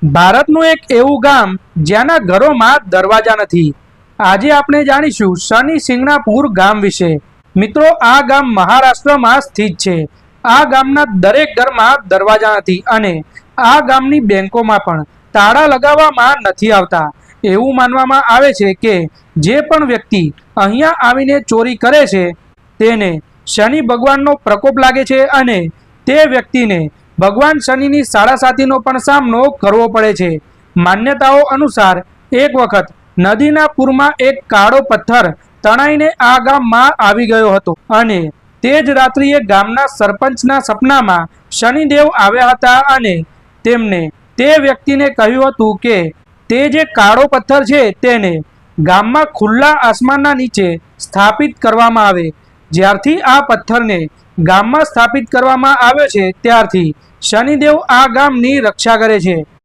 ભારતનું એક એવું ગામ જ્યાંના ઘરોમાં દરવાજા નથી. આજે આપણે જાણીશું શનિ સિંગણાપુર ગામ વિશે. મિત્રો, આ ગામ મહારાષ્ટ્રમાં સ્થિત છે. આ ગામના દરેક ઘરમાં દરવાજા નથી અને આ ગામની બેંકોમાં પણ તાળા લગાવવામાં નથી આવતા. એવું માનવામાં આવે છે કે જે પણ વ્યક્તિ અહીંયા આવીને ચોરી કરે છે તેને શનિ ભગવાનનો પ્રકોપ લાગે છે અને તે વ્યક્તિને ભગવાન શનિની સાડાસાતીનો પણ સામનો કરવો પડે છે. માન્યતાઓ અનુસાર એક વખત નદીના પૂરમાં એક કાળો પથ્થર તણાઈને આ ગામમાં આવી ગયો હતો અને તે જ રાત્રિએ ગામના સરપંચના સપનામાં શનિદેવ આવ્યા હતા અને તેમને તે વ્યક્તિને કહ્યું હતું કે તે જે કાળો પથ્થર છે તેને ગામમાં ખુલ્લા આસમાનના નીચે સ્થાપિત કરવામાં આવે. જ્યારથી આ પથ્થરને ગામમાં સ્થાપિત કરવામાં આવ્યો છે ત્યારથી શનિદેવ આ ગામની રક્ષા કરે છે.